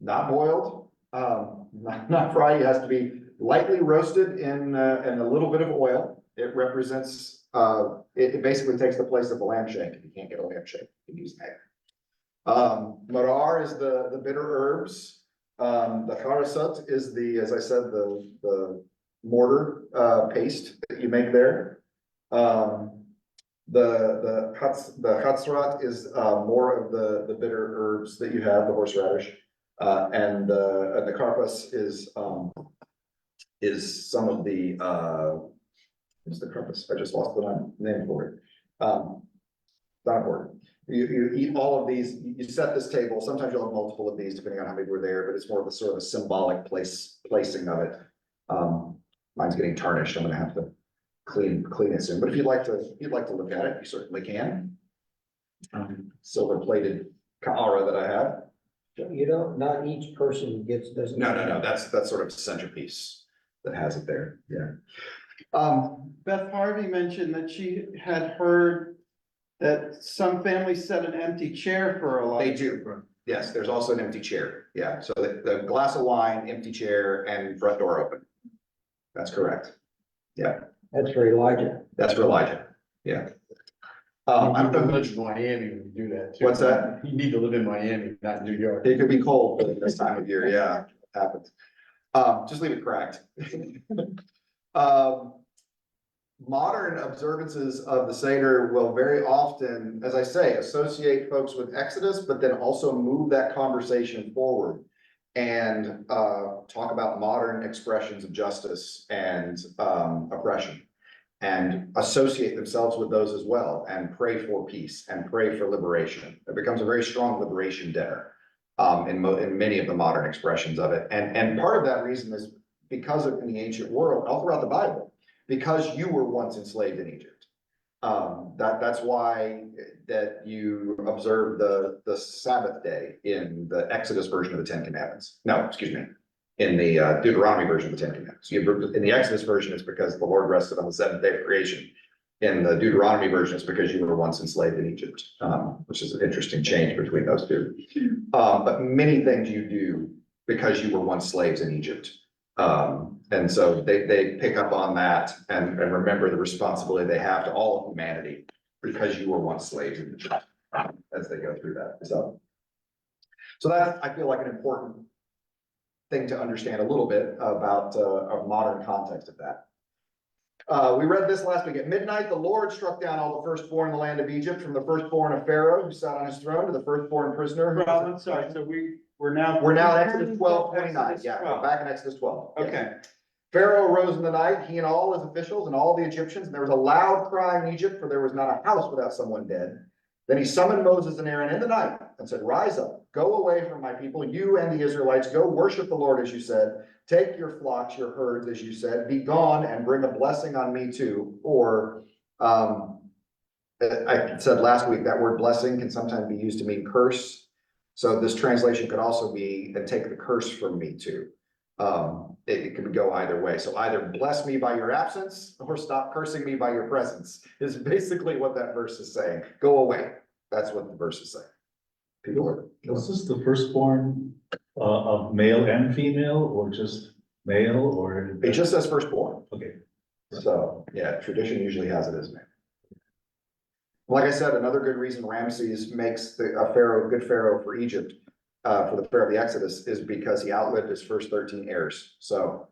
not boiled, not fried. It has to be lightly roasted in a little bit of oil. It represents, it basically takes the place of the lamb shank. If you can't get a lamb shank, you can use an egg. Marar is the bitter herbs. The harissot is as I said, the mortar, paste that you make there. The chatzrat is, more of the bitter herbs that you have, the horseradish. And the karpas is some of the, what's the karpas? I just lost the name for it. Not important. You eat all of these, you set this table, sometimes you'll have multiple of these depending on how many were there, but it's more of a sort of a symbolic placing of it. Mine's getting tarnished, I'm gonna have to clean it soon, but if you'd like to look at it, you certainly can. Silver plated ka'ara that I have. You don't, not each person gets, doesn't. No, that's sort of centerpiece that has it there, yeah. Beth Harvey mentioned that she had heard that some families set an empty chair for a lot. They do, yes, there's also an empty chair, yeah, so the glass of wine, empty chair, and front door open. That's correct, That's for Elijah. that's for Elijah, yeah. I don't know live who, in Miami when you do that too. What's that? You need to live in Miami, not New York. it could be cold this time of year, yeah, happens. Just leave it cracked. Modern observances of the Seder will very often, as I say, associate folks with Exodus, but then also move that conversation forward and talk about modern expressions of justice and oppression, and associate themselves with those as well, and pray for peace and pray for liberation. It becomes a very strong liberation dinner in many of the modern expressions of it. And part of that reason is because of in the ancient world, all throughout the Bible, because you were once enslaved in Egypt. That's why that you observe the Sabbath day in the Exodus version of the Ten Commandments. No, excuse me, in the Deuteronomy version of the Ten Commandments. In the Exodus version, it's because the Lord rested on the seventh day of creation. In the Deuteronomy version, it's because you were once enslaved in Egypt, which is an interesting change between those two. But many things you do because you were once slaves in Egypt. And so they pick up on that and remember the responsibility they have to all of humanity because you were once slaves in Egypt as they go through that. So that's, I feel like, an important thing to understand a little bit about a modern context of that. We read this last week. At midnight, the Lord struck down all the firstborn in the land of Egypt, from the firstborn of Pharaoh who sat on his throne to the firstborn prisoner. who- Rob, I'm sorry, so we're now. We're now in Exodus 12:29. Exodus Yeah, 12. we're back in Exodus 12. Yes. Okay, Pharaoh arose in the night, he and all his officials and all the Egyptians, and there was a loud cry in Egypt, for there was not a house without someone dead. Then he summoned Moses and Aaron in the night and said, rise up, go away from my people, you and the Israelites, go worship the Lord as you said, take your flocks, your herds as you said, be gone and bring a blessing on me too. Or, I said last week, that word blessing can sometimes be used to mean curse. So this translation could also be, and take the curse from me too. It could go either way. So either bless me by your absence or stop cursing me by your presence is basically what that verse is saying. Go away. That's what the verse is saying. People are. Was this the firstborn of male and female, or just male, or? It just says firstborn. Okay. So, yeah, tradition usually has it as male. Like I said, another good reason Ramses makes a good pharaoh for Egypt, for the pharaoh of the Exodus, is because he outlived his first 13 heirs. So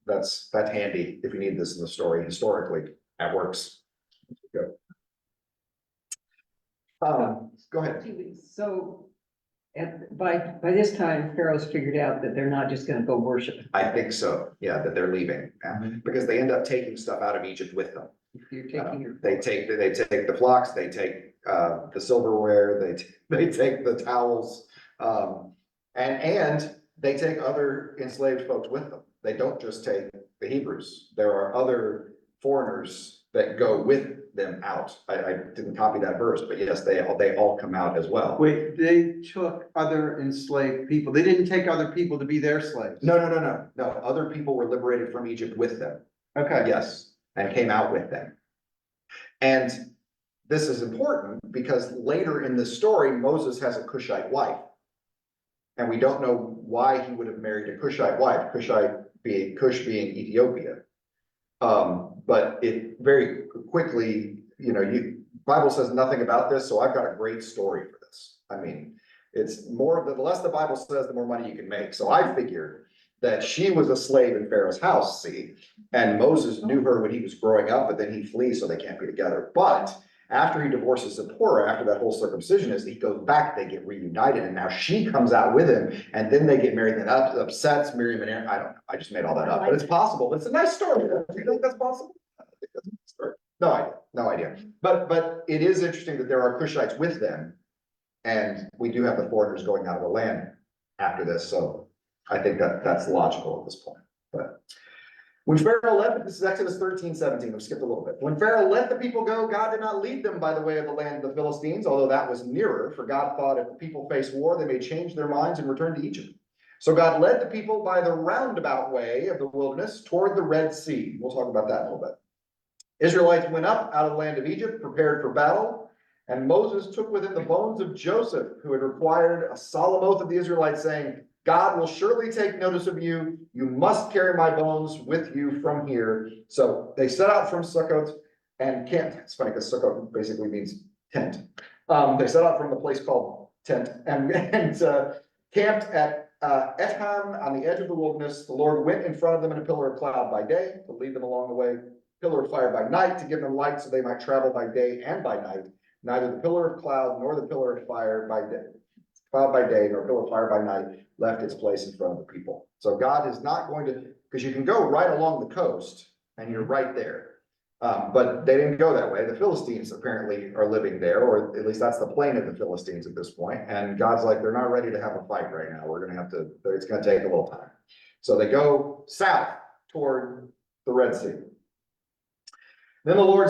that's handy if you need this in the story. Historically, that works. Go. Go ahead. So, by this time, Pharaoh's figured out that they're not just gonna go worship. I think so. Yeah, that they're leaving, because they end up taking stuff out of Egypt with them. You're taking your. They take the flocks, they take the silverware, they take the towels, and they take other enslaved folks with them. They don't just take the Hebrews. There are other foreigners that go with them out. I didn't copy that verse, but yes, they all come out as well. wait, they took other enslaved people. They didn't take other people to be their slaves. No. Other people were liberated from Egypt with them. Okay, Yes, and came out with them. And this is important because later in this story, Moses has a Cushite wife. And we don't know why he would have married a Cushite wife, Cush being Ethiopia. But it very quickly, Bible says nothing about this, so I've got a great story for this. I mean, it's more, the less the Bible says, the more money you can make. So I figure that she was a slave in Pharaoh's house, see? And Moses knew her when he was growing up, but then he flees, so they can't be together. But after he divorces Zipporah, after that whole circumcision is, he goes back, they get reunited, and now she comes out with him, and then they get married, and that upsets Miriam and Aaron. I don't know, I just made all that up, but it's possible, but it's a nice story. Do you think that's possible? I think that's a nice story. No idea. But it is interesting that there are Cushites with them, and we do have the foreigners going out of the land after this, so I think that that's logical at this point, but. When Pharaoh left, this is Exodus 13:17, we skipped a little bit. When Pharaoh let the people go, God did not lead them by the way of the land of the Philistines, although that was nearer, for God thought if the people face war, they may change their minds and return to Egypt. So God led the people by the roundabout way of the wilderness toward the Red Sea. We'll talk about that in a little bit. Israelites went up out of the land of Egypt, prepared for battle, and Moses took with him the bones of Joseph, who had required a solemn oath of the Israelites, saying, God will surely take notice of you. You must carry my bones with you from here. So they set out from Succoth and camped. It's funny because Succoth basically means tent. They set out from the place called Tent and camped at Etham on the edge of the wilderness. The Lord went in front of them in a pillar of cloud by day to lead them along the way, pillar of fire by night to give them light so they might travel by day and by night. Neither the pillar of cloud nor the pillar of fire by day. Cloud by day nor pillar of fire by night left its place in front of the people. So God is not going to, because you can go right along the coast and you're right there. But they didn't go that way. The Philistines apparently are living there, or at least that's the plain of the Philistines at this point. And God's like, they're not ready to have a fight right now. We're going to have to, it's going to take a little time. So they go south toward the Red Sea. Then the Lord,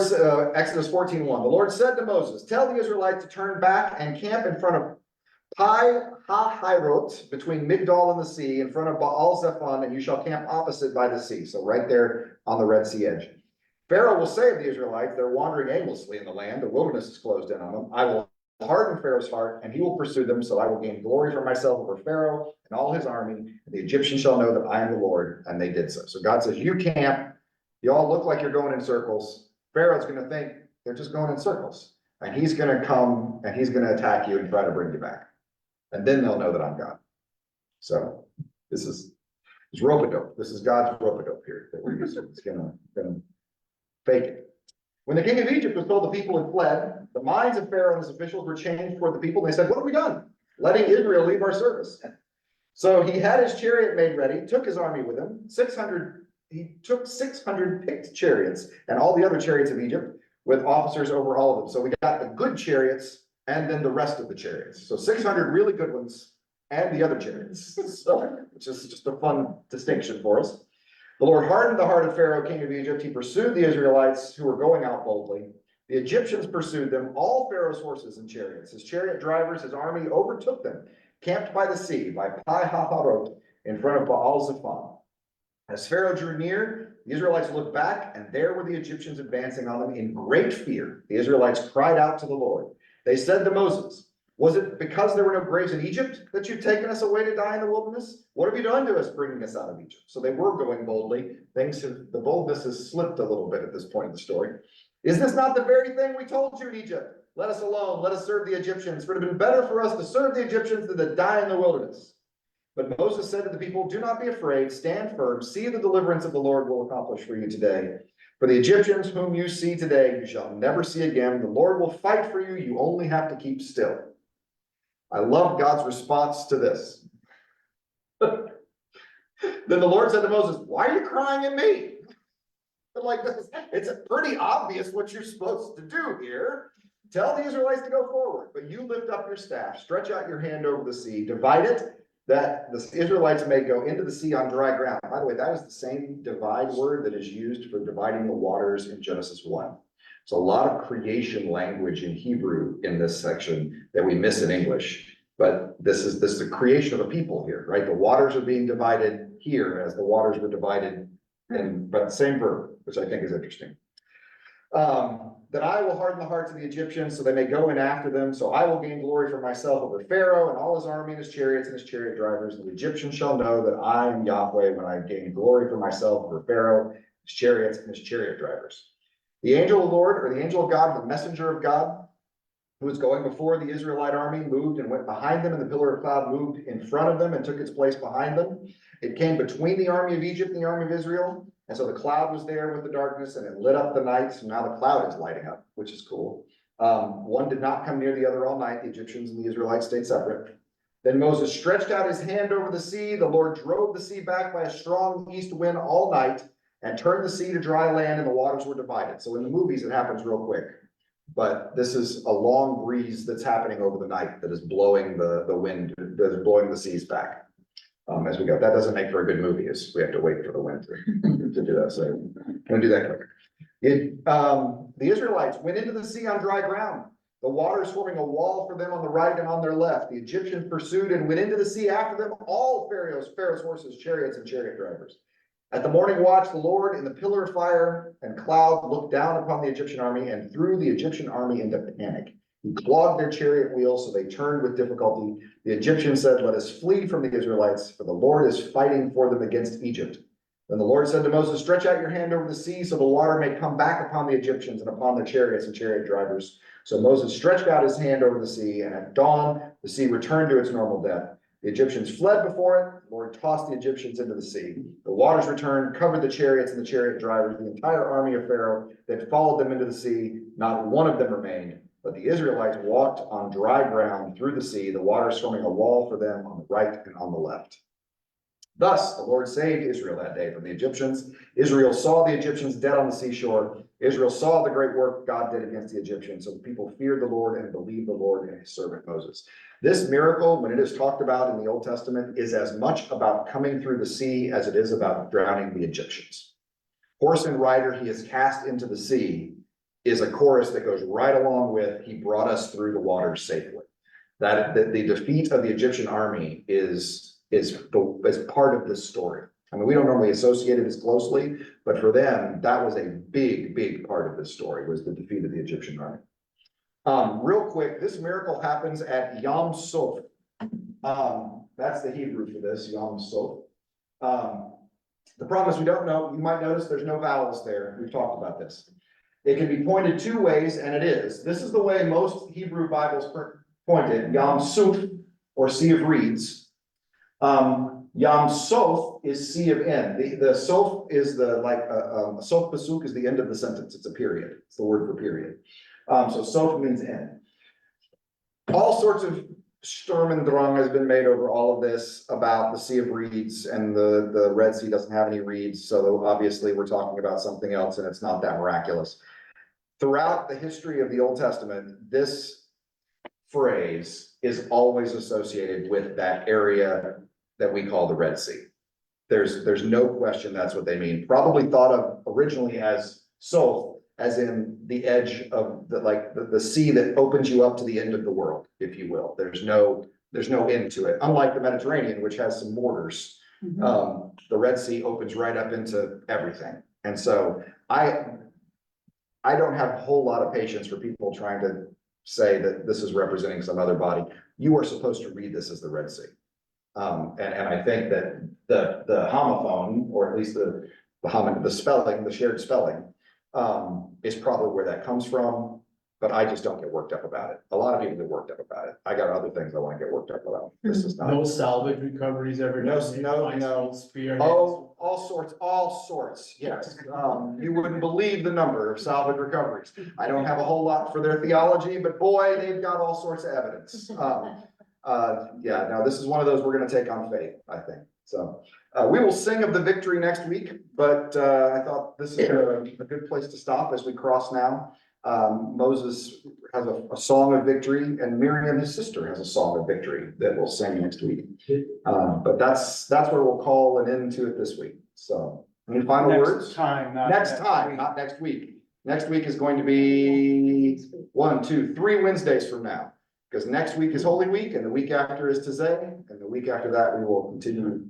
Exodus 14:1, the Lord said to Moses, tell the Israelites to turn back and camp in front of Pi Hahiroth, between Migdol and the sea, in front of Baal Zephon, and you shall camp opposite by the sea. So right there on the Red Sea edge. Pharaoh will say of the Israelites, they're wandering aimlessly in the land. The wilderness is closed in on them. I will harden Pharaoh's heart, and he will pursue them. So I will gain glory for myself over Pharaoh and all his army. And the Egyptians shall know that I am the Lord. And they did so. So God says, you camp. You all look like you're going in circles. Pharaoh's going to think they're just going in circles. And he's going to come and he's going to attack you and try to bring you back. And then they'll know that I'm God. So this is rope-a-dope. This is God's rope-a-dope here that we're using. It's gonna fake it. When the king of Egypt was told the people had fled, the minds of Pharaoh and his officials were changed toward the people. And they said, what have we done? Letting Israel leave our service. So he had his chariot made ready, took his army with him, he took 600 picked chariots and all the other chariots of Egypt with officers over all of them. So we got the good chariots and then the rest of the chariots. So 600 really good ones and the other chariots. So, which is just a fun distinction for us. The Lord hardened the heart of Pharaoh, king of Egypt. He pursued the Israelites who were going out boldly. The Egyptians pursued them, all Pharaoh's horses and chariots. His chariot drivers, his army overtook them, camped by the sea, by Pi Hahiroth, in front of Baal Zephon. As Pharaoh drew near, the Israelites looked back, and there were the Egyptians advancing on them in great fear. The Israelites cried out to the Lord. They said to Moses, was it because there were no graves in Egypt that you've taken us away to die in the wilderness? What have you done to us bringing us out of Egypt? So they were going boldly. The boldness has slipped a little bit at this point in the story. Is this not the very thing we told you in Egypt? Let us alone. Let us serve the Egyptians. For it would have been better for us to serve the Egyptians than to die in the wilderness. But Moses said to the people, do not be afraid. Stand firm. See the deliverance of the Lord will accomplish for you today. For the Egyptians whom you see today, you shall never see again. The Lord will fight for you. You only have to keep still. I love God's response to this. Then the Lord said to Moses, why are you crying at me? Like this, it's pretty obvious what you're supposed to do here. Tell the Israelites to go forward, but you lift up your staff, stretch out your hand over the sea, divide it, that the Israelites may go into the sea on dry ground. By the way, that is the same divide word that is used for dividing the waters in Genesis 1. So a lot of creation language in Hebrew in this section that we miss in English. But this is the creation of a people here, right? The waters are being divided here as the waters were divided but the same verb, which I think is interesting. That I will harden the hearts of the Egyptians so they may go in after them. So I will gain glory for myself over Pharaoh and all his army and his chariots and his chariot drivers. The Egyptians shall know that I am Yahweh when I gain glory for myself over Pharaoh, his chariots and his chariot drivers. The angel of the Lord, or the angel of God, the messenger of God, who was going before the Israelite army moved and went behind them, and the pillar of cloud moved in front of them and took its place behind them. It came between the army of Egypt and the army of Israel, and so the cloud was there with the darkness, and it lit up the night, so now the cloud is lighting up, which is cool. One did not come near the other all night, the Egyptians and the Israelites stayed separate. Then Moses stretched out his hand over the sea, the Lord drove the sea back by a strong east wind all night, and turned the sea to dry land, and the waters were divided. So in the movies, it happens real quick. But this is a long breeze that's happening over the night that is blowing the wind, that is blowing the seas back. As we go, that doesn't make for a good movie, is we have to wait for the wind to do that, so I'm gonna do that quicker. The Israelites went into the sea on dry ground, the waters forming a wall for them on the right and on their left. The Egyptians pursued and went into the sea after them, all Pharaoh's horses, chariots, and chariot drivers. At the morning watch, the Lord in the pillar of fire and cloud looked down upon the Egyptian army and threw the Egyptian army into panic. He clogged their chariot wheels, so they turned with difficulty. The Egyptians said, "Let us flee from the Israelites, for the Lord is fighting for them against Egypt." Then the Lord said to Moses, "Stretch out your hand over the sea, so the water may come back upon the Egyptians and upon their chariots and chariot drivers." So Moses stretched out his hand over the sea, and at dawn, the sea returned to its normal depth. The Egyptians fled before it. The Lord tossed the Egyptians into the sea. The waters returned, covered the chariots and the chariot drivers, the entire army of Pharaoh that followed them into the sea. Not one of them remained. But the Israelites walked on dry ground through the sea, the waters forming a wall for them on the right and on the left. Thus, the Lord saved Israel that day from the Egyptians. Israel saw the Egyptians dead on the seashore. Israel saw the great work God did against the Egyptians. So the people feared the Lord and believed the Lord and his servant Moses. This miracle, when it is talked about in the Old Testament, is as much about coming through the sea as it is about drowning the Egyptians. Horse and rider he has cast into the sea is a chorus that goes right along with "He brought us through the waters safely." That the defeat of the Egyptian army is part of this story. I mean, we don't normally associate it as closely, but for them, that was a big part of this story, was the defeat of the Egyptian army. Real quick, this miracle happens at Yom Soph. That's the Hebrew for this, Yom Soph. The problem is we don't know, you might notice there's no vowels there. We've talked about this. It can be pointed two ways, and it is. This is the way most Hebrew Bibles point it, Yom Soph, or Sea of Reeds. Yom Soph is Sea of N. The Soph is Soph Pasuk is the end of the sentence. It's a period. It's the word for period. So Soph means end. All sorts of Sturm und Drang has been made over all of this about the Sea of Reeds, and the Red Sea doesn't have any reeds. So obviously we're talking about something else, and it's not that miraculous. Throughout the history of the Old Testament, this phrase is always associated with that area that we call the Red Sea. There's no question that's what they mean. Probably thought of originally as Soph, as in the edge of the sea that opens you up to the end of the world, if you will. There's no end to it. Unlike the Mediterranean, which has some borders, the Red Sea opens right up into everything. And so I don't have a whole lot of patience for people trying to say that this is representing some other body. You are supposed to read this as the Red Sea. And I think that the homophone, or at least the spelling, the shared spelling, is probably where that comes from, but I just don't get worked up about it. A lot of people get worked up about it. I got other things I want to get worked up about. This is not. No salvage recoveries ever No, done? no. Spearheads? Oh, all sorts, yes. You wouldn't believe the number of salvage recoveries. I don't have a whole lot for their theology, but boy, they've got all sorts of evidence. Yeah, now this is one of those we're gonna take on faith, I think. So, we will sing of the victory next week, but, I thought this is a good place to stop as we cross now. Moses has a song of victory, and Miriam, his sister, has a song of victory that we'll sing next week. But that's where we'll call an end to it this week. So, any final words? Next time, not Next time, week. not next week. Next week is going to be 1, 2, 3 Wednesdays from now. Because next week is Holy Week, and the week after is Tazay, and the week after that, we will continue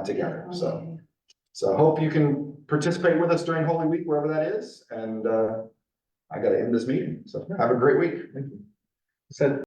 together. So I hope you can participate with us during Holy Week, wherever that is. And I gotta end this meeting. So have a great week. Said